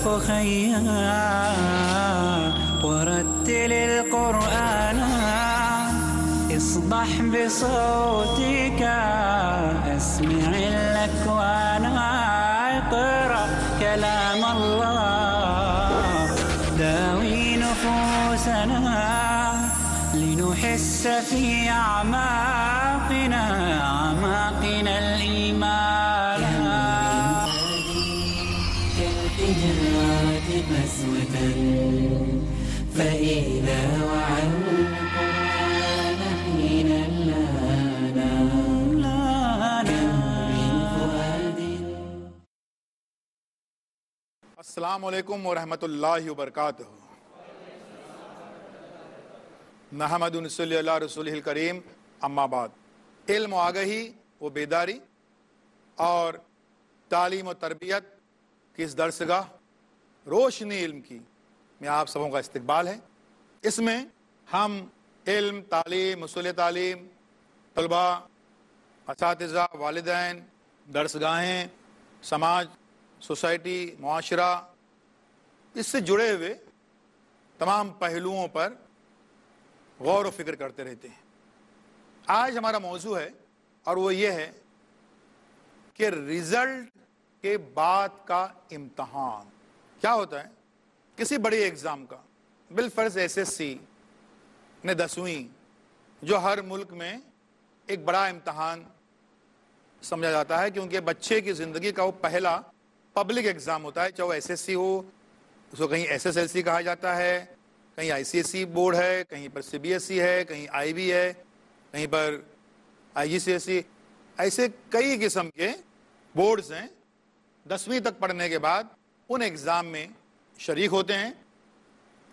أخيا ورتل القرآن اصدح بصوتك أسمع الأكوان اقرأ كلام الله داوي نفوسنا لنحس في أعماقنا الإيمان كالحجارة قسوة فإذا وعى القرآن حين لانا كم من فؤاد. السلام علیکم ورحمۃ اللہ وبرکاتہ. نحمد صلی اللہ رسول الکریم. اما بعد. علم و آگہی و بیداری اور تعلیم و تربیت کی اس درسگاہ روشنی علم کی میں آپ سبوں کا استقبال ہے. اس میں ہم علم، تعلیم، اصول تعلیم، طلباء، اساتذہ، والدین، درسگاہیں، سماج، سوسائٹی، معاشرہ، اس سے جڑے ہوئے تمام پہلوؤں پر غور و فکر کرتے رہتے ہیں. آج ہمارا موضوع ہے اور وہ یہ ہے کہ رزلٹ کے بعد کا امتحان کیا ہوتا ہے. کسی بڑی ایگزام کا، بالفرض ایس ایس سی نے 10ویں، جو ہر ملک میں ایک بڑا امتحان سمجھا جاتا ہے کیونکہ بچے کی زندگی کا وہ پہلا پبلک ایگزام ہوتا ہے. چاہے وہ ایس ایس سی ہو، اس کو کہیں ایس ایس ایل سی کہا جاتا ہے، کہیں آئی سی ایس سی بورڈ ہے، کہیں پر سی بی ایس سی ہے، کہیں آئی بی ہے، کہیں پر آئی جی سی ایس سی. ایسے کئی قسم کے بورڈز ہیں. 10ویں تک پڑھنے کے بعد ان ایگزام میں شریک ہوتے ہیں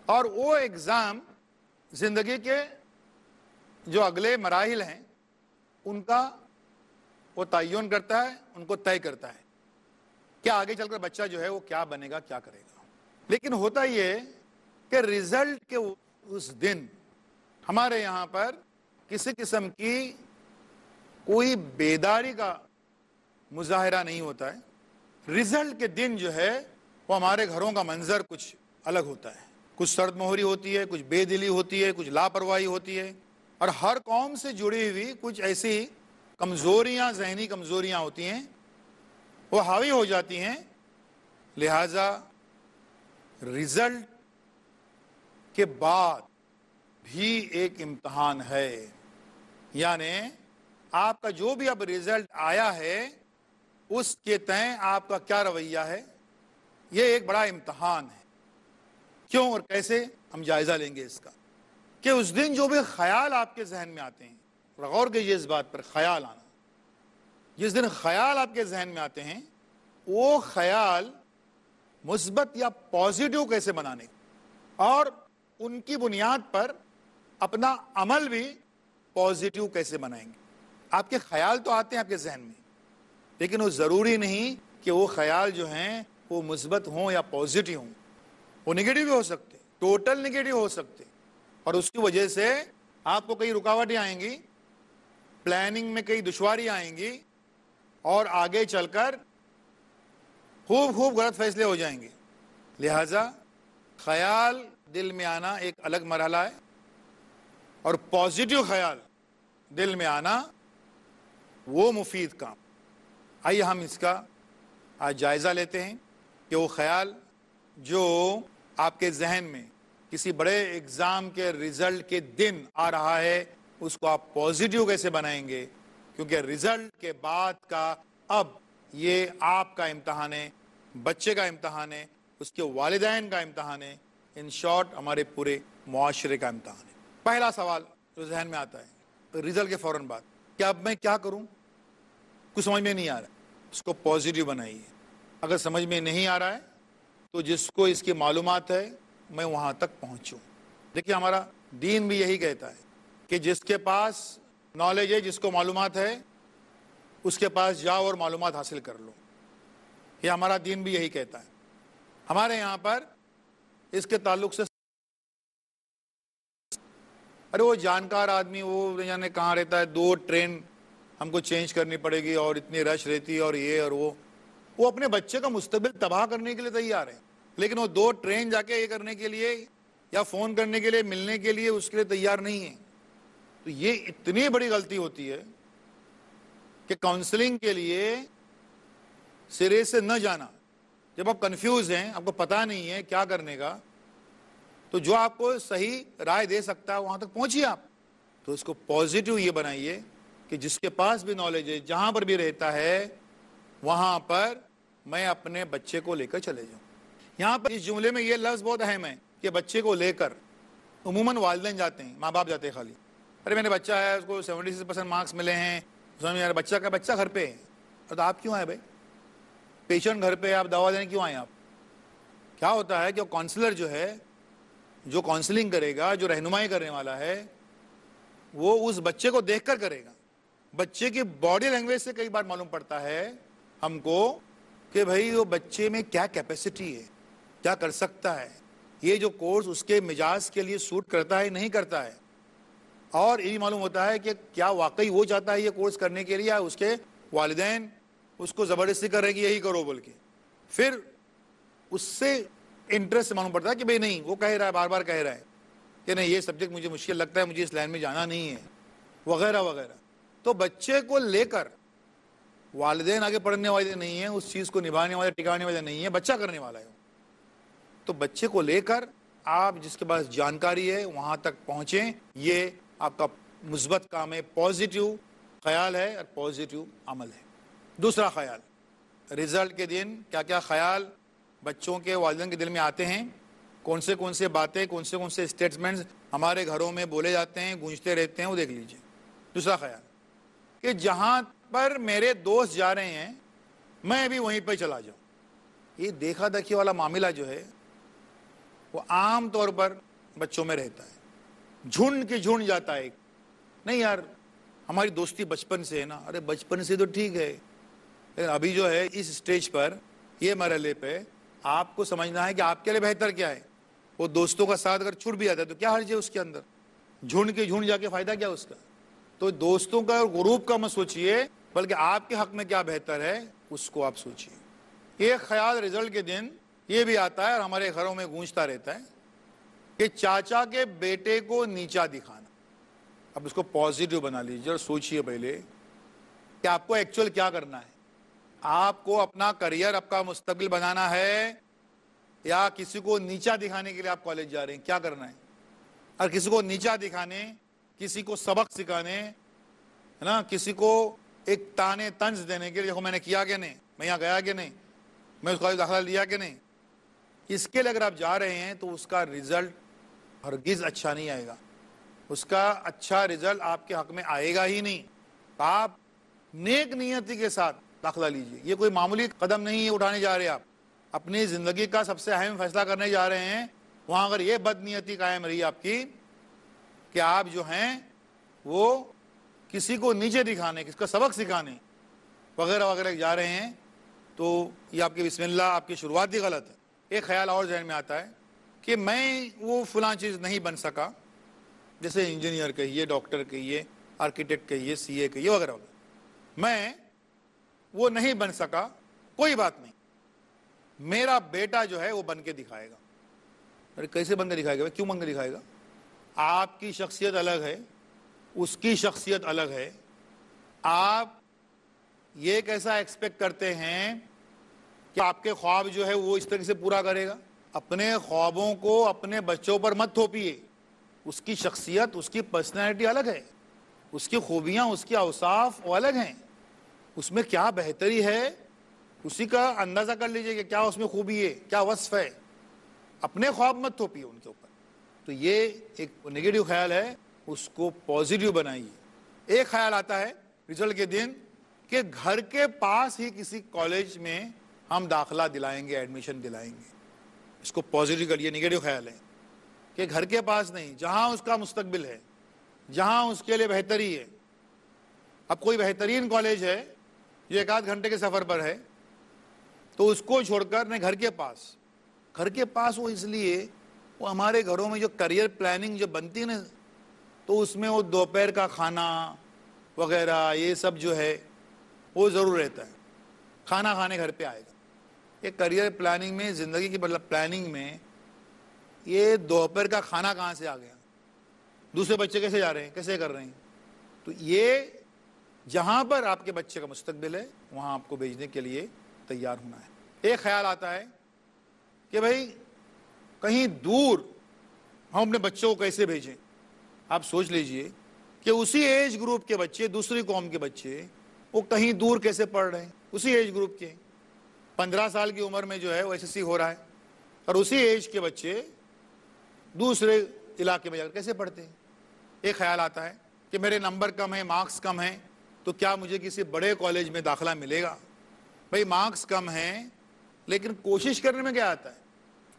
اور وہ ایگزام زندگی کے جو اگلے مراحل ہیں ان کا وہ تعین کرتا ہے، ان کو طے کرتا ہے کہ آگے چل کر بچہ جو ہے وہ کیا بنے گا، کیا کرے گا. لیکن ہوتا یہ کہ رزلٹ کے اس دن ہمارے یہاں پر کسی قسم کی کوئی بیداری کا مظاہرہ نہیں ہوتا ہے. رزلٹ کے دن جو ہے وہ ہمارے گھروں کا منظر کچھ الگ ہوتا ہے. کچھ سرد مہری ہوتی ہے، کچھ بے دلی ہوتی ہے، کچھ لاپرواہی ہوتی ہے، اور ہر قوم سے جڑی ہوئی کچھ ایسی کمزوریاں، ذہنی کمزوریاں ہوتی ہیں، وہ حاوی ہو جاتی ہیں. لہذا رزلٹ کے بعد بھی ایک امتحان ہے. یعنی آپ کا جو بھی اب رزلٹ آیا ہے اس کے تئیں آپ کا کیا رویہ ہے، یہ ایک بڑا امتحان ہے. کیوں اور کیسے، ہم جائزہ لیں گے اس کا. کہ اس دن جو بھی خیال آپ کے ذہن میں آتے ہیں، غور کیجیے اس بات پر، خیال آنا، جس دن خیال آپ کے ذہن میں آتے ہیں وہ خیال مثبت یا پازیٹیو کیسے بنانے اور ان کی بنیاد پر اپنا عمل بھی پازیٹیو کیسے بنائیں گے. آپ کے خیال تو آتے ہیں آپ کے ذہن میں، لیکن وہ ضروری نہیں کہ وہ خیال جو ہیں وہ مثبت ہوں یا پازیٹیو ہوں. وہ نگیٹو بھی ہو سکتے، ٹوٹل نگیٹو ہو سکتے، اور اس کی وجہ سے آپ کو کئی رکاوٹیں آئیں گی، پلاننگ میں کئی دشواریاں آئیں گی، اور آگے چل کر خوب غلط فیصلے ہو جائیں گے. لہذا خیال دل میں آنا ایک الگ مرحلہ ہے، اور پازیٹیو خیال دل میں آنا وہ مفید کام. آئیے ہم اس کا آج جائزہ لیتے ہیں کہ وہ خیال جو آپ کے ذہن میں کسی بڑے ایگزام کے رزلٹ کے دن آ رہا ہے اس کو آپ پازیٹیو کیسے بنائیں گے. کیونکہ رزلٹ کے بعد کا اب یہ آپ کا امتحان ہے، بچے کا امتحان ہے، اس کے والدین کا امتحان ہے، ان شارٹ ہمارے پورے معاشرے کا امتحان ہے. پہلا سوال جو ذہن میں آتا ہے رزلٹ کے فوراً بعد، کہ اب میں کیا کروں، کچھ سمجھ میں نہیں آ رہا ہے. اس کو پازیٹیو بنائیے. اگر سمجھ میں نہیں آ رہا ہے تو جس کو اس کی معلومات ہے میں وہاں تک پہنچوں. دیکھیے ہمارا دین بھی یہی کہتا ہے کہ جس کے پاس نالج ہے، جس کو معلومات ہے، اس کے پاس جاؤ اور معلومات حاصل کر لو. یہ ہمارا دین بھی یہی کہتا ہے. ہمارے یہاں پر اس کے تعلق سے ارے وہ جانکار آدمی وہ یعنی کہاں رہتا ہے، 2 ٹرین ہم کو چینج کرنی پڑے گی اور اتنی رش رہتی ہے اور یہ اور وہ اپنے بچے کا مستقبل تباہ کرنے کے لیے تیار ہے. لیکن وہ 2 ٹرین جا کے یہ کرنے کے لیے یا فون کرنے کے لیے ملنے کے لیے اس کے لیے تیار نہیں ہے. تو یہ اتنی بڑی غلطی ہوتی ہے کہ کاؤنسلنگ کے لیے سرے سے نہ جانا. جب آپ کنفیوز ہیں, آپ کو پتہ نہیں ہے کیا کرنے کا, تو جو آپ کو صحیح رائے دے سکتا ہے وہاں تک پہنچیے آپ. تو اس کو پازیٹیو یہ بنائیے کہ جس کے پاس بھی نالج ہے, جہاں پر بھی رہتا ہے, وہاں پر میں اپنے بچے کو لے کر چلے جاؤں. یہاں پر اس جملے میں یہ لفظ بہت اہم ہے کہ بچے کو لے کر. عموماً والدین جاتے ہیں, ماں باپ جاتے ہیں خالی, ارے میرے بچہ ہے, اس کو 76% مارکس ملے ہیں, یار بچہ گھر پہ ہے. تو آپ کیوں آئے بھائی؟ پیشنٹ گھر پہ, آپ دوا دینے کیوں آئے آپ؟ کیا ہوتا ہے کہ کاؤنسلر جو ہے, جو کاؤنسلنگ کرے گا, جو رہنمائی کرنے والا ہے, وہ اس بچے کو دیکھ کر کرے گا. بچے کی باڈی لینگویج سے کئی بار معلوم پڑتا ہے ہم کو کہ بھائی وہ بچے میں کیا کیپیسٹی ہے, کیا کر سکتا ہے, یہ جو کورس اس کے مزاج کے لیے سوٹ کرتا ہے نہیں کرتا ہے. اور یہ معلوم ہوتا ہے کہ کیا واقعی وہ چاہتا ہے یہ کورس کرنے کے لیے, یا اس کے والدین اس کو زبردستی کر رہے ہیں کہ یہی کرو بول کے. پھر اس سے انٹرسٹ سے معلوم پڑتا ہے کہ بھئی نہیں, وہ کہہ رہا ہے, بار بار کہہ رہا ہے کہ نہیں یہ سبجیکٹ مجھے مشکل لگتا ہے, مجھے اس لائن میں جانا نہیں ہے, وغیرہ وغیرہ. تو بچے کو لے کر, والدین آگے پڑھنے والے نہیں ہیں, اس چیز کو نبھانے والے ٹکانے والے نہیں ہیں, بچہ کرنے والا ہے. تو بچے کو لے کر آپ جس کے پاس جانکاری ہے وہاں تک پہنچیں. یہ آپ کا مثبت کام ہے, پازیٹیو خیال ہے اور پازیٹیو عمل ہے. دوسرا خیال, رزلٹ کے دن کیا کیا خیال بچوں کے والدین کے دل میں آتے ہیں, کون سے باتیں, کون سے اسٹیٹمنٹس ہمارے گھروں میں بولے جاتے ہیں, گونجتے رہتے ہیں, وہ دیکھ لیجئے. دوسرا خیال کہ جہاں پر میرے دوست جا رہے ہیں میں بھی وہیں پہ چلا جاؤں. یہ دیکھا دیکھی والا معاملہ جو ہے وہ عام طور پر بچوں میں رہتا ہے. جھنڈ کی جھنڈ جاتا ہے. نہیں یار ہماری دوستی بچپن سے ہے نا, ارے بچپن سے تو ٹھیک ہے, لیکن ابھی جو ہے اس سٹیج پر, یہ مرحلے پہ آپ کو سمجھنا ہے کہ آپ کے لیے بہتر کیا ہے. وہ دوستوں کا ساتھ اگر چھوٹ بھی جاتا ہے تو کیا حرج ہے اس کے اندر, جھنڈ کی جھنڈ جا کے فائدہ کیا اس کا. تو دوستوں کا اور گروپ کا مت سوچئے, بلکہ آپ کے حق میں کیا بہتر ہے اس کو آپ سوچئے. یہ خیال رزلٹ کے دن یہ بھی آتا ہے اور ہمارے گھروں میں گونجتا رہتا ہے کہ چاچا کے بیٹے کو نیچا دکھانا. اب اس کو پازیٹیو بنا لیجیے اور سوچئے پہلے کہ آپ کو ایکچوئل کیا کرنا ہے. آپ کو اپنا کریئر, آپ کا مستقبل بنانا ہے, یا کسی کو نیچا دکھانے کے لیے آپ کالج جا رہے ہیں, کیا کرنا ہے. اور کسی کو نیچا دکھانے, کسی کو سبق سکھانے, ہے نا, کسی کو ایک تانے طنز دینے کے لیے دیکھو میں نے کیا کہ نہیں, میں یہاں گیا کہ نہیں, میں اس کالج داخلہ لیا کہ نہیں, اس کے لیے اگر آپ جا رہے ہیں تو اس کا رزلٹ ہرگز اچھا نہیں آئے گا. اس کا اچھا رزلٹ آپ کے حق میں آئے گا ہی نہیں. آپ نیک نیتی کے ساتھ داخلہ لیجئے. یہ کوئی معمولی قدم نہیں ہے اٹھانے جا رہے آپ, اپنی زندگی کا سب سے اہم فیصلہ کرنے جا رہے ہیں. وہاں اگر یہ بد نیتی قائم رہی آپ کی کہ آپ جو ہیں وہ کسی کو نیچے دکھانے, کس کا سبق سکھانے وغیرہ وغیرہ جا رہے ہیں, تو یہ آپ کی بسم اللہ, آپ کی شروعات ہی غلط ہے. ایک خیال اور ذہن میں آتا ہے کہ میں وہ فلاں چیز نہیں بن سکا, جیسے انجینئر کہیے, ڈاکٹر کہیے, آرکیٹیکٹ کہیے, سی اے کہیے, وغیرہ وغیرہ, میں وہ نہیں بن سکا, کوئی بات نہیں, میرا بیٹا جو ہے وہ بن کے دکھائے گا. ارے کیسے بن کے دکھائے گا, کیوں بن کے دکھائے گا؟ آپ کی شخصیت الگ ہے, اس کی شخصیت الگ ہے. آپ یہ کیسا ایکسپیکٹ کرتے ہیں کہ آپ کے خواب جو ہے وہ اس طرح سے پورا کرے گا؟ اپنے خوابوں کو اپنے بچوں پر مت تھوپیے. اس کی شخصیت, اس کی پرسنالٹی الگ ہے, اس کی خوبیاں, اس کے اوصاف وہ الگ ہیں. اس میں کیا بہتری ہے اسی کا اندازہ کر لیجئے کہ کیا اس میں خوبی ہے, کیا وصف ہے. اپنے خواب مت تھوپیے ان کے اوپر. تو یہ ایک نیگیٹو خیال ہے, اس کو پازیٹیو بنائیے. ایک خیال آتا ہے رزلٹ کے دن کہ گھر کے پاس ہی کسی کالج میں ہم داخلہ دلائیں گے, ایڈمیشن دلائیں گے. اس کو پازیٹیو کریے. نیگیٹو خیال ہے کہ گھر کے پاس نہیں, جہاں اس کا مستقبل ہے, جہاں اس کے لیے بہتری ہے. اب کوئی بہترین کالج ہے جو 1 آدھ گھنٹے کے سفر پر ہے, تو اس کو چھوڑ کر نہیں گھر کے پاس وہ اس لیے, وہ ہمارے گھروں میں جو کریئر پلاننگ جو بنتی ہے نا, تو اس میں وہ دوپہر کا کھانا وغیرہ یہ سب جو ہے وہ ضرور رہتا ہے. کھانا کھانے گھر پہ آئے گا, یہ کریئر پلاننگ میں، زندگی کی مطلب پلاننگ میں، یہ دوپہر کا کھانا کہاں سے آ گیا، دوسرے بچے کیسے جا رہے ہیں، کیسے کر رہے ہیں. تو یہ جہاں پر آپ کے بچے کا مستقبل ہے وہاں آپ کو بھیجنے کے لیے تیار ہونا ہے. ایک خیال آتا ہے کہ بھائی کہیں دور ہم اپنے بچوں کو کیسے بھیجیں. آپ سوچ لیجئے کہ اسی ایج گروپ کے بچے، دوسری قوم کے بچے، وہ کہیں دور کیسے پڑھ رہے ہیں. اسی ایج گروپ کے 15 سال کی عمر میں جو ہے وہ ایس ایس سی ہو رہا ہے، اور اسی ایج کے بچے دوسرے علاقے میں جا کر کیسے پڑھتے ہیں. ایک خیال آتا ہے کہ میرے نمبر کم ہیں، مارکس کم ہیں، تو کیا مجھے کسی بڑے کالج میں داخلہ ملے گا. بھائی مارکس کم ہیں لیکن کوشش کرنے میں کیا آتا ہے،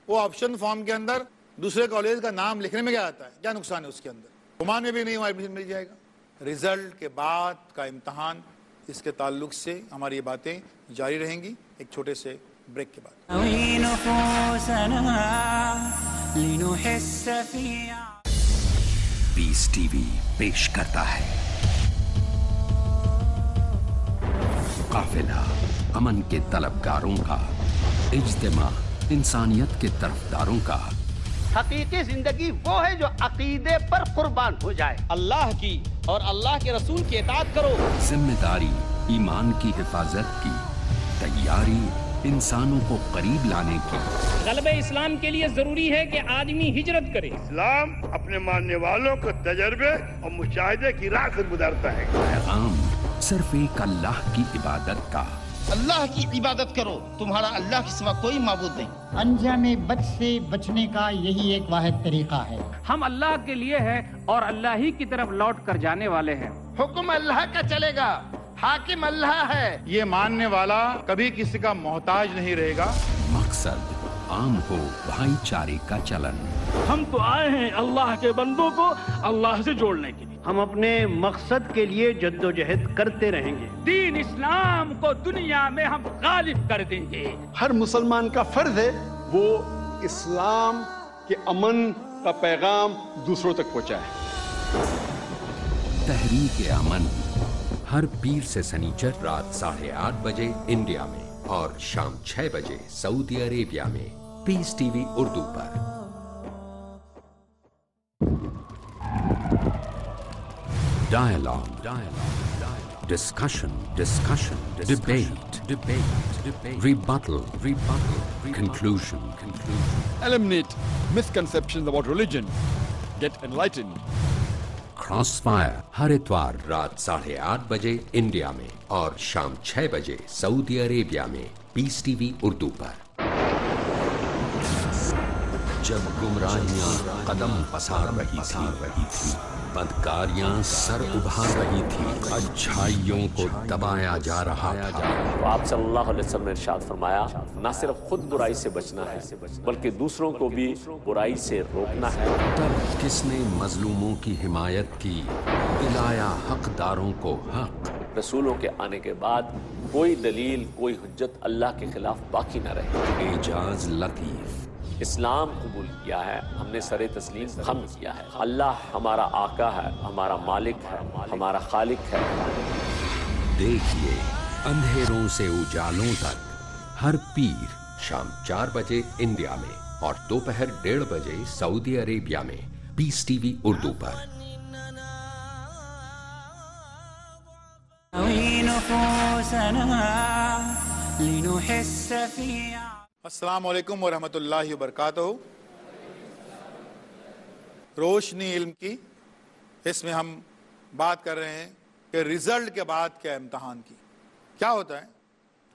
وہ آپشن فارم کے اندر دوسرے کالج کا نام لکھنے میں کیا آتا ہے، کیا نقصان ہے اس کے اندر. عمان میں بھی نہیں وہاں ایڈمیشن مل جائے گا. رزلٹ کے بعد کا امتحان، اس کے تعلق سے ہماری یہ باتیں جاری رہیں گی ایک چھوٹے سے بریک کے بعد. نوي نفوسنا لنحس في پیس ٹی وی پیش کرتا ہے قافلہ، امن کے طلبگاروں کا اجتماع، انسانیت کے طرفداروں کا. حقیقی زندگی وہ ہے جو عقیدے پر قربان ہو جائے. اللہ کی اور اللہ کے رسول کی اطاعت کرو. ذمہ داری، ایمان کی حفاظت کی، تیاری انسانوں کو قریب لانے کی. غلبہ اسلام کے لیے ضروری ہے کہ آدمی ہجرت کرے. اسلام اپنے ماننے والوں کو تجربے اور مشاہدے کی راہ سے گزارتا ہے. پیغام صرف ایک اللہ کی عبادت کا. اللہ کی عبادت کرو، تمہارا اللہ کے سوا کوئی معبود نہیں. انجانے بد سے بچنے کا یہی ایک واحد طریقہ ہے. ہم اللہ کے لیے ہیں اور اللہ ہی کی طرف لوٹ کر جانے والے ہیں. حکم اللہ کا چلے گا، حاکم اللہ ہے. یہ ماننے والا کبھی کسی کا محتاج نہیں رہے گا. مقصد عام ہو بھائی چارے کا چلن. ہم تو آئے ہیں اللہ کے بندوں کو اللہ سے جوڑنے کے لیے. ہم اپنے مقصد کے لیے جدوجہد کرتے رہیں گے. دین اسلام کو دنیا میں ہم غالب کر دیں گے. ہر مسلمان کا فرض ہے وہ اسلام کے امن کا پیغام دوسروں تک پہنچائے. تحریک امن ہر پیر سے سنیچر رات 8:30 بجے انڈیا میں اور شام 6 بجے سعودی عربیہ میں پیس ٹی وی اردو پر. Dialogue, discussion, debate, rebuttal, conclusion. Eliminate misconceptions about religion. Get enlightened. Cross fire ہر اتوار رات 8:30 بجے انڈیا میں اور شام 6 بجے سعودی عربیہ میں پیس ٹی وی اردو پر. جب گمراہیاں قدم پسار رہی تھی، بدکاریاں سر ابھار رہی تھی، اچھائیوں کو دبایا جا رہا تھا. آپ صلی اللہ علیہ وسلم نے ارشاد فرمایا، نہ صرف خود برائی سے بچنا ہے بلکہ دوسروں کو بھی برائی سے روکنا ہے. تب کس نے مظلوموں کی حمایت کی، دلایا حقداروں کو حق. رسولوں کے آنے کے بعد کوئی دلیل، کوئی حجت اللہ کے خلاف باقی نہ رہے. اعجاز لطیف. اسلام قبول کیا ہے، ہم نے سر تسلیم خم کیا ہے. اللہ ہمارا آقا ہے، ہمارا مالک ہے، ہمارا خالق ہے. دیکھیے اندھیروں سے اجالوں تک ہر پیر شام 4 بجے انڈیا میں اور دوپہر 1:30 بجے سعودی عربیہ میں پیس ٹی وی اردو پر. نوي نفوسنا لنحس في السلام علیکم ورحمۃ اللہ وبرکاتہ. روشنی علم کی، اس میں ہم بات کر رہے ہیں کہ رزلٹ کے بعد کیا امتحان کی. کیا ہوتا ہے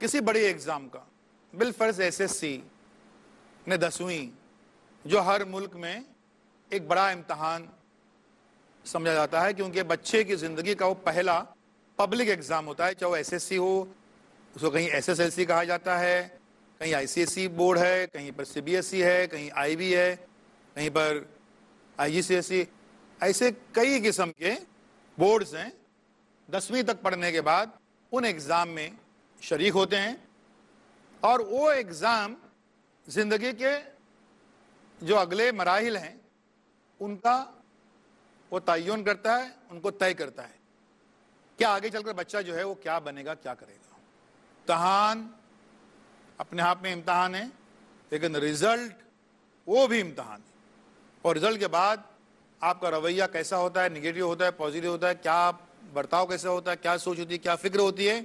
کسی بڑی ایگزام کا، بالفرض ایس ایس سی نے 10ویں، جو ہر ملک میں ایک بڑا امتحان سمجھا جاتا ہے کیونکہ بچے کی زندگی کا وہ پہلا پبلک ایگزام ہوتا ہے. چاہے وہ ایس ایس سی ہو، اس کو کہیں ایس ایس ایل سی کہا جاتا ہے، کہیں آئی سی ایس سی بورڈ ہے، کہیں پر سی بی ایس سی ہے، کہیں آئی بی ہے، کہیں پر آئی جی سی ایس سی. ایسے کئی قسم کے بورڈز ہیں. 10ویں تک پڑھنے کے بعد ان ایگزام میں شریک ہوتے ہیں، اور وہ ایگزام زندگی کے جو اگلے مراحل ہیں ان کا وہ تعین کرتا ہے، ان کو طے کرتا ہے کہ آگے چل کر بچہ جو ہے وہ کیا بنے گا، کیا کرے گا. امتحان اپنے آپ میں امتحان ہے، لیکن رزلٹ وہ بھی امتحان ہے. اور رزلٹ کے بعد آپ کا رویہ کیسا ہوتا ہے، نگیٹو ہوتا ہے، پازیٹیو ہوتا ہے، کیا برتاؤ کیسا ہوتا ہے، کیا سوچ ہوتی ہے، کیا فکر ہوتی ہے،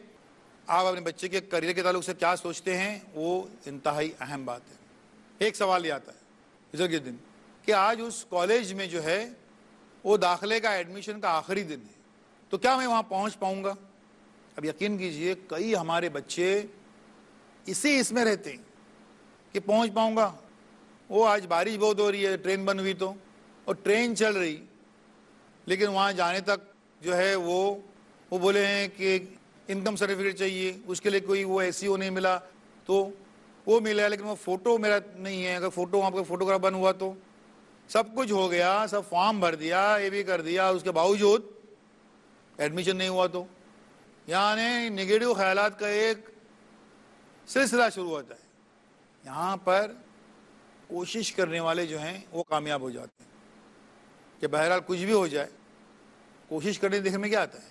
آپ اپنے بچے کے کریئر کے تعلق سے کیا سوچتے ہیں، وہ انتہائی اہم بات ہے. ایک سوال یہ آتا ہے رزلٹ کے دن کہ آج اس کالج میں جو ہے وہ داخلے کا ایڈمیشن کا آخری دن ہے، تو کیا میں وہاں پہنچ پاؤں گا؟ اب یقین کیجئے کئی ہمارے بچے اس میں رہتے ہیں کہ پہنچ پاؤں گا. وہ آج بارش بہت ہو رہی ہے، ٹرین بند ہوئی تو، اور ٹرین چل رہی، لیکن وہاں جانے تک جو ہے وہ بولے ہیں کہ انکم سرٹیفکیٹ چاہیے، اس کے لیے کوئی وہ ایسی نہیں ملا تو وہ ملا، لیکن وہ فوٹو میرا نہیں ہے. اگر فوٹو وہاں پہ فوٹوگراف بن ہوا تو سب کچھ ہو گیا، سب فارم بھر دیا، یہ بھی کر دیا، اس کے باوجود ایڈمیشن نہیں ہوا تو یعنی نگیٹو خیالات کا ایک سلسلہ شروع ہوتا ہے. یہاں پر کوشش کرنے والے جو ہیں وہ کامیاب ہو جاتے ہیں کہ بہرحال کچھ بھی ہو جائے کوشش کرنے دیکھنے میں کیا آتا ہے،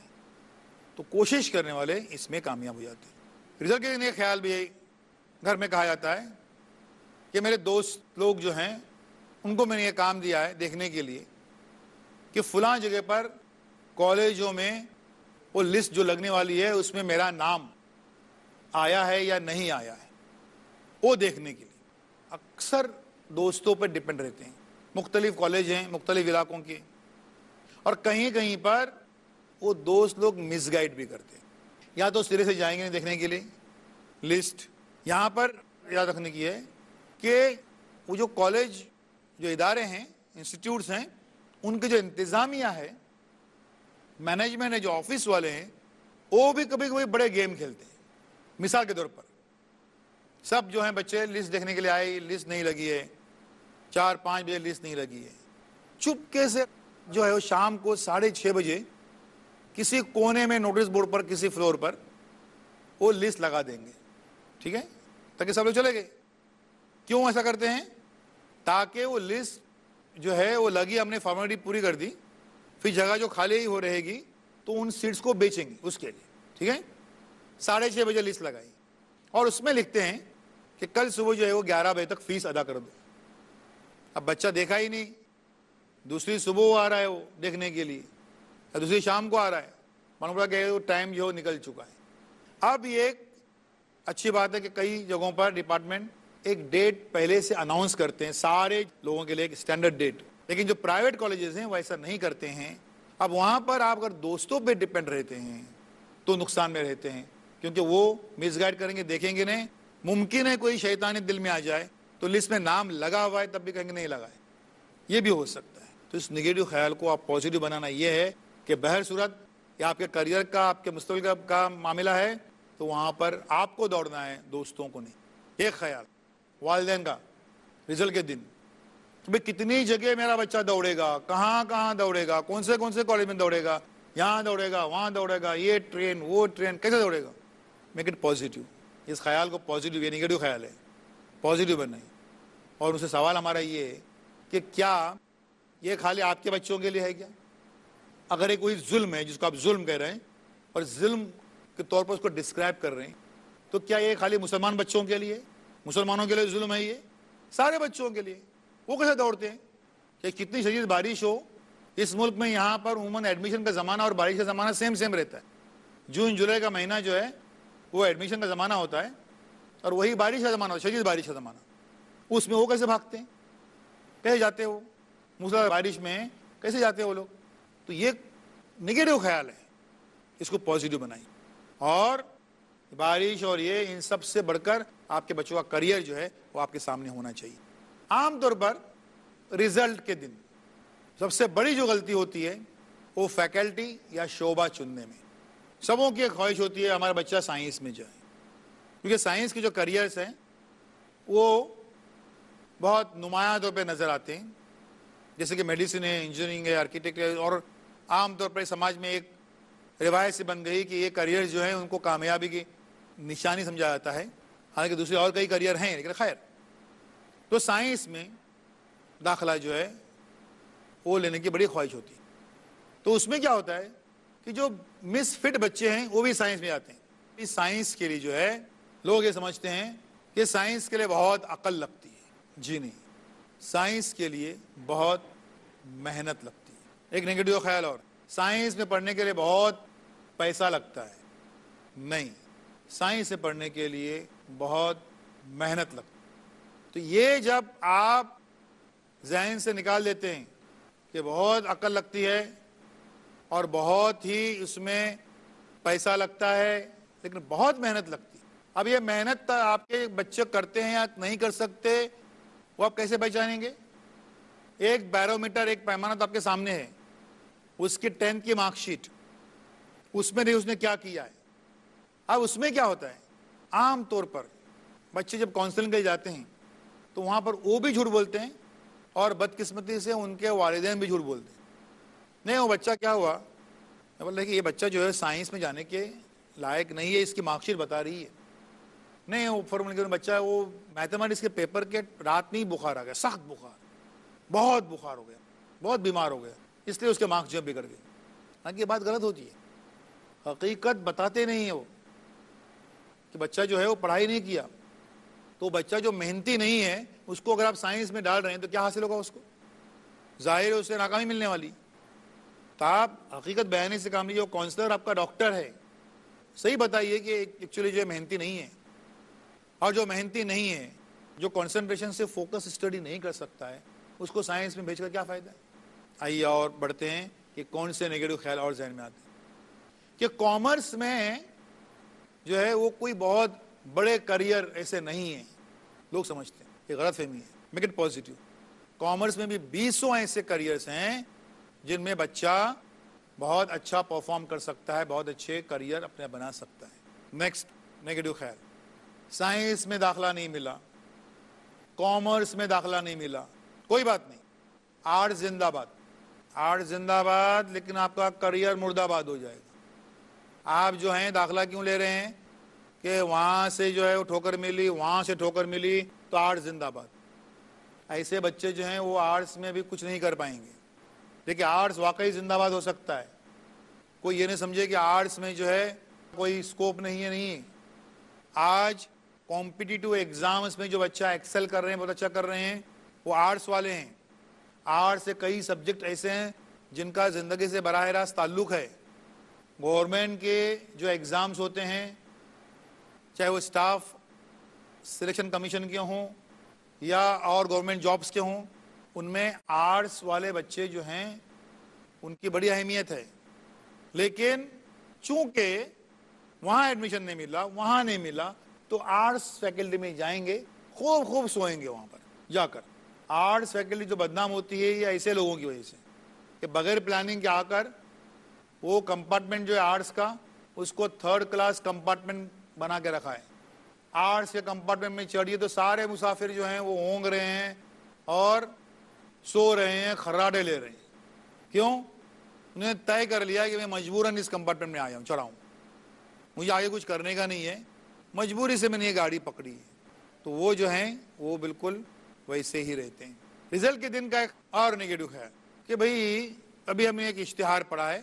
تو کوشش کرنے والے اس میں کامیاب ہو جاتے ہیں. رزلٹ کے دن ایک خیال بھی گھر میں کہا جاتا ہے کہ میرے دوست لوگ جو ہیں ان کو میں نے یہ کام دیا ہے دیکھنے کے لیے کہ فلاں جگہ پر کالجوں میں وہ لسٹ جو لگنے والی ہے اس میں میرا نام آیا ہے یا نہیں آیا ہے، وہ دیکھنے کے لیے. اکثر دوستوں پر ڈپینڈ رہتے ہیں، مختلف کالج ہیں مختلف علاقوں کے، اور کہیں کہیں پر وہ دوست لوگ مس گائیڈ بھی کرتے ہیں، یا تو سرے سے جائیں گے نہیں دیکھنے کے لیے لسٹ. یہاں پر یاد رکھنے کی ہے کہ وہ جو کالج جو ادارے ہیں انسٹیٹیوٹس ہیں ان کے جو انتظامیہ ہے، مینجمنٹ ہے، جو آفس والے ہیں، وہ بھی کبھی کبھی بڑے گیم کھیلتے ہیں. مثال کے طور پر سب جو ہیں بچے لسٹ دیکھنے کے لیے آئے، لسٹ نہیں لگی ہے، 4-5 بجے لسٹ نہیں لگی ہے، چپکے سے جو ہے وہ شام کو 6:30 بجے کسی کونے میں نوٹس بورڈ پر کسی فلور پر وہ لسٹ لگا دیں گے، ٹھیک ہے، تاکہ سب لوگ چلے گئے. کیوں ایسا کرتے ہیں؟ تاکہ وہ لسٹ جو ہے وہ لگی، ہم نے فارمیلٹی پوری کر دی، پھر جگہ جو خالی ہو رہے گی تو ان سیٹس کو بیچیں گے اس کے لیے، ٹھیک ہے. 6:30 بجے لسٹ لگائی اور اس میں لکھتے ہیں کہ کل صبح جو ہے وہ 11 بجے تک فیس ادا کر دو. اب بچہ دیکھا ہی نہیں، دوسری صبح وہ آ رہا ہے وہ دیکھنے کے لیے، دوسری شام کو آ رہا ہے، معلوم پڑا کہ وہ ٹائم جو نکل چکا ہے. اب یہ ایک اچھی بات ہے کہ کئی جگہوں پر ڈپارٹمنٹ ایک ڈیٹ پہلے سے اناؤنس کرتے ہیں سارے لوگوں کے لیے، ایک اسٹینڈرڈ ڈیٹ، لیکن جو پرائیویٹ کالجز ہیں وہ ایسا نہیں کرتے ہیں. اب وہاں پر آپ اگر دوستوں پہ ڈپینڈ رہتے ہیں تو نقصان میں رہتے ہیں، کیونکہ وہ مس گائیڈ کریں گے، دیکھیں گے نہیں، ممکن ہے کوئی شیطانی دل میں آ جائے تو لسٹ میں نام لگا ہوا ہے تب بھی کہیں گے نہیں لگا ہے، یہ بھی ہو سکتا ہے. تو اس نگیٹو خیال کو آپ پازیٹیو بنانا یہ ہے کہ بہر صورت یا آپ کے کریئر کا، آپ کے مستقبل کا معاملہ ہے تو وہاں پر آپ کو دوڑنا ہے، دوستوں کو نہیں. ایک خیال والدین کا رزلٹ کے دن کہ بھئی کتنی جگہ میرا بچہ دوڑے گا، کہاں کہاں دوڑے گا، کون سے کالج میں دوڑے گا، یہاں دوڑے گا وہاں دوڑے گا، یہ ٹرین وہ ٹرین، کیسے دوڑے گا. میک اٹ پازیٹیو، اس خیال کو پازیٹیو، یہ نگیٹو خیال ہے، پازیٹیو بنائیں. اور اس سے سوال ہمارا یہ ہے کہ کیا یہ خالی آپ کے بچوں کے لیے ہے کیا؟ اگر یہ کوئی ظلم ہے جس کو آپ ظلم کہہ رہے ہیں اور ظلم کے طور پر اس کو ڈسکرائب کر رہے ہیں، تو کیا یہ خالی مسلمان بچوں کے لیے، مسلمانوں کے لیے ظلم ہے؟ یہ سارے بچوں کے لیے. وہ کیسے دوڑتے ہیں کہ کتنی شدید بارش ہو اس ملک میں، یہاں پر عموماً ایڈمیشن کا زمانہ اور بارش کا زمانہ سیم رہتا ہے. جون جولائی کا مہینہ جو ہے وہ ایڈمیشن کا زمانہ ہوتا ہے اور وہی بارش کا زمانہ ہوتا ہے، شدید بارش کا زمانہ. اس میں وہ کیسے بھاگتے ہیں، کیسے جاتے ہو موسلادھار بارش میں، کیسے جاتے وہ لوگ؟ تو یہ نگیٹو خیال ہے، اس کو پازیٹیو بنائیں. اور بارش اور یہ ان سب سے بڑھ کر آپ کے بچوں کا کریئر جو ہے وہ آپ کے سامنے ہونا چاہیے. عام طور پر رزلٹ کے دن سب سے بڑی جو غلطی ہوتی ہے وہ فیکلٹی یا شعبہ چننے میں. سبوں کی ایک خواہش ہوتی ہے ہمارا بچہ سائنس میں جائے، کیونکہ سائنس کے جو کریئرس ہیں وہ بہت نمایاں طور پہ نظر آتے ہیں، جیسے کہ میڈیسن ہے، انجینئرنگ ہے، آرکیٹیکٹ ہے، اور عام طور پر سماج میں ایک روایت سے بن گئی کہ یہ کریئر جو ہیں ان کو کامیابی کی نشانی سمجھا جاتا ہے. حالانکہ دوسرے اور کئی کریئر ہیں، لیکن خیر. تو سائنس میں داخلہ جو ہے وہ لینے کی بڑی خواہش ہوتی ہے. تو اس میں کیا ہوتا ہے کہ جو مس فٹ بچے ہیں وہ بھی سائنس میں آتے ہیں. اس سائنس کے لیے جو ہے لوگ یہ سمجھتے ہیں کہ سائنس کے لیے بہت عقل لگتی ہے. جی نہیں, سائنس کے لیے بہت محنت لگتی ہے. ایک نیگیٹو خیال اور, سائنس میں پڑھنے کے لیے بہت پیسہ لگتا ہے. نہیں, سائنس سے پڑھنے کے لیے بہت محنت لگتی ہے. تو یہ جب آپ ذہن سے نکال دیتے ہیں کہ بہت عقل لگتی ہے اور بہت ہی اس میں پیسہ لگتا ہے لیکن بہت محنت لگتی ہے. اب یہ محنت آپ کے بچے کرتے ہیں یا نہیں کر سکتے, وہ آپ کیسے پہچانیں گے؟ ایک بیرومیٹر, ایک پیمانہ تو آپ کے سامنے ہے, اس کی 10th کی مارک شیٹ, اس میں نہیں اس نے کیا کیا ہے. اب اس میں کیا ہوتا ہے, عام طور پر بچے جب کاؤنسلنگ کے جاتے ہیں تو وہاں پر وہ بھی جھوٹ بولتے ہیں اور بدقسمتی سے ان کے والدین بھی جھوٹ بولتے ہیں. نہیں, وہ بچہ کیا ہوا, بول رہے کہ یہ بچہ جو ہے سائنس میں جانے کے لائق نہیں ہے, اس کی مارک شیٹ بتا رہی ہے. نہیں, وہ فارمولا بچہ وہ میتھمیٹکس کے پیپر کے رات میں ہی بخار آ گیا, سخت بخار, بہت بخار ہو گیا, بہت بیمار ہو گیا, اس لیے اس کے مارکس جو بگڑ گئے. ہاں, یہ بات غلط ہوتی ہے. حقیقت بتاتے نہیں ہیں وہ کہ بچہ جو ہے وہ پڑھائی نہیں کیا. تو بچہ جو محنتی نہیں ہے اس کو اگر آپ سائنس میں ڈال رہے ہیں تو کیا حاصل ہوگا اس کو؟ ظاہر ہے اسے ناکامی ملنے والی. تو آپ حقیقت بیانی سے کام لیجیے. کاؤنسلر آپ کا ڈاکٹر ہے, صحیح بتائیے کہ ایکچولی جو محنتی نہیں ہے, اور جو محنتی نہیں ہے, جو کنسنٹریشن سے فوکس اسٹڈی نہیں کر سکتا ہے, اس کو سائنس میں بھیج کر کیا فائدہ ہے؟ آئیے اور بڑھتے ہیں کہ کون سے نیگیٹو خیال اور ذہن میں آتے ہیں. کہ کامرس میں جو ہے وہ کوئی بہت بڑے کریئر ایسے نہیں ہیں, لوگ سمجھتے ہیں, یہ غلط فہمی ہے. Make it positive. کامرس میں بھی 200 ایسے کریئرس ہیں جن میں بچہ بہت اچھا پرفارم کر سکتا ہے, بہت اچھے کریئر اپنے بنا سکتا ہے. نیکسٹ نیگیٹو خیال, سائنس میں داخلہ نہیں ملا, کامرس میں داخلہ نہیں ملا, کوئی بات نہیں, آرٹ زندہ باد, آرٹ زندہ باد, لیکن آپ کا کریئر مردہ باد ہو جائے گا. آپ جو ہیں داخلہ کیوں لے رہے ہیں کہ وہاں سے جو ہے وہ ٹھوکر ملی, وہاں سے ٹھوکر ملی, تو آرٹ زندہ باد. ایسے بچے جو ہیں وہ آرٹس میں بھی کچھ نہیں کر پائیں گے. دیکھیں, آرٹس واقعی زندہ باد ہو سکتا ہے. کوئی یہ نہیں سمجھے کہ آرٹس میں جو ہے کوئی اسکوپ نہیں ہے. نہیں, آج کمپٹیٹیو ایگزامس میں جو بچہ ایکسل کر رہے ہیں, بہت اچھا کر رہے ہیں, وہ آرٹس والے ہیں. آرٹس سے کئی سبجیکٹ ایسے ہیں جن کا زندگی سے براہ راست تعلق ہے. گورنمنٹ کے جو ایگزامس ہوتے ہیں, چاہے وہ اسٹاف سلیکشن کمیشن کے ہوں یا اور گورنمنٹ جابس کے ہوں, ان میں آرٹس والے بچے جو ہیں ان کی بڑی اہمیت ہے. لیکن چونکہ وہاں ایڈمیشن نہیں ملا, وہاں نہیں ملا, تو آرٹس فیکلٹی میں جائیں گے, خوب خوب سوئیں گے وہاں پر جا کر. آرٹس فیکلٹی جو بدنام ہوتی ہے یہ ایسے لوگوں کی وجہ سے کہ بغیر پلاننگ کے آ کر وہ کمپارٹمنٹ جو ہے آرٹس کا, اس کو 3rd کلاس کمپارٹمنٹ بنا کے رکھا ہے. آرٹس کے کمپارٹمنٹ میں چڑھیے تو سارے مسافر جو ہیں وہ اونگ رہے ہیں اور سو رہے ہیں, خراٹے لے رہے ہیں. کیوں؟ انہوں نے طے کر لیا کہ میں مجبوراً اس کمپارٹمنٹ میں آیا ہوں, چڑھا ہوں, مجھے آگے کچھ کرنے کا نہیں ہے, مجبوری سے میں نے یہ گاڑی پکڑی ہے. تو وہ جو ہیں وہ بالکل ویسے ہی رہتے ہیں. رزلٹ کے دن کا ایک اور نیگیٹو ہے کہ بھئی ابھی ہم نے ایک اشتہار پڑھا ہے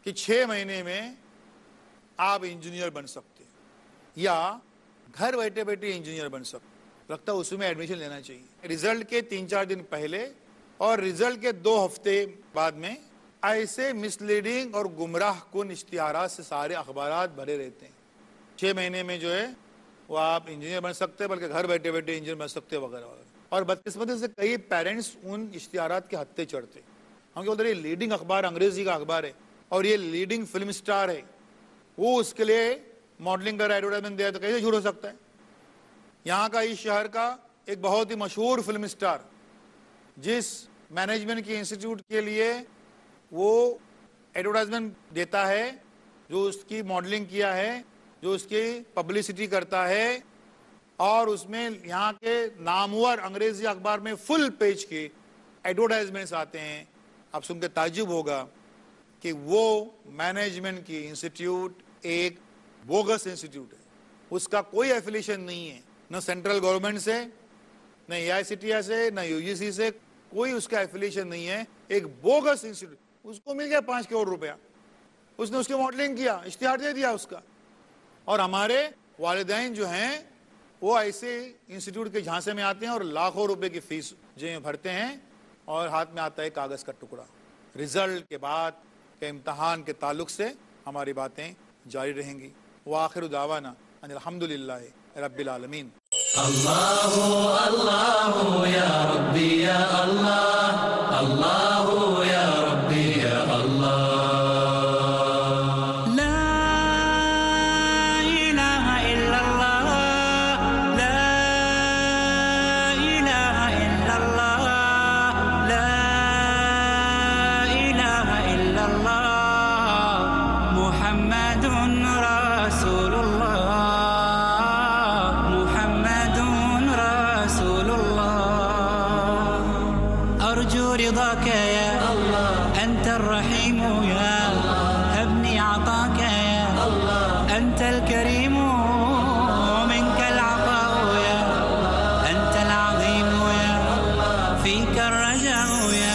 کہ 6 مہینے میں آپ انجینئر بن سکتے یا گھر بیٹھے بیٹھے انجینئر بن سکتے. لگتا ہے اس میں ایڈمیشن لینا چاہیے. رزلٹ کے 3-4 دن پہلے اور رزلٹ کے 2 ہفتے بعد میں ایسے مس لیڈنگ اور گمراہ کن اشتہارات سے سارے اخبارات بھرے رہتے ہیں. 6 مہینے میں جو ہے وہ آپ انجینئر بن سکتے ہیں, بلکہ گھر بیٹھے بیٹھے انجینئر بن سکتے وغیرہ وغیرہ. اور بدقسمتی سے کئی پیرنٹس ان اشتہارات کے ہتھے چڑھتے. ہم کیا بولتے ہیں, یہ لیڈنگ اخبار انگریزی کا اخبار ہے اور یہ لیڈنگ فلم سٹار ہے, وہ اس کے لیے ماڈلنگ کا ایڈورٹائزمنٹ دیا, تو کیسے جھوٹ ہو سکتا ہے؟ یہاں کا اس شہر کا ایک بہت ہی مشہور فلم سٹار جس مینجمنٹ کی انسٹیٹیوٹ کے لیے وہ ایڈورٹائزمنٹ دیتا ہے, جو اس کی ماڈلنگ کیا ہے, جو اس کی پبلسٹی کرتا ہے, اور اس میں یہاں کے نامور انگریزی اخبار میں فل پیج کے ایڈورٹائزمنٹس آتے ہیں. آپ سن کے تعجب ہوگا کہ وہ مینجمنٹ کی انسٹیٹیوٹ ایک بوگس انسٹیٹیوٹ ہے. اس کا کوئی ایفیلیشن نہیں ہے, نہ سینٹرل گورنمنٹ سے, نہ AICTE سے, نہ UGC سے, کوئی اس کا ایفیلیشن نہیں ہے. ایک بوگس انسٹیٹیوٹ, اس کو مل گیا 5 کروڑ روپیہ, اس نے اس کی ماڈلنگ کیا, اشتہار دے دیا اس کا. اور ہمارے والدین جو ہیں وہ ایسے انسٹیٹیوٹ کے جھانسے میں آتے ہیں اور لاکھوں روپے کی فیس جو بھرتے ہیں اور ہاتھ میں آتا ہے کاغذ کا ٹکڑا. رزلٹ کے بعد کے امتحان کے تعلق سے ہماری باتیں جاری رہیں گی. وآخر دعوانا ان الحمدللہ رب العالمین. اللہ اللہ یا ربی یا اللہ، اللہ یا ربی یا اللہ. رضاك يا الله أنت الرحيم يا الله، هبني عطاك يا الله أنت الكريم، منك العطاء يا الله، أنت العظيم يا الله، فيك الرجاء يا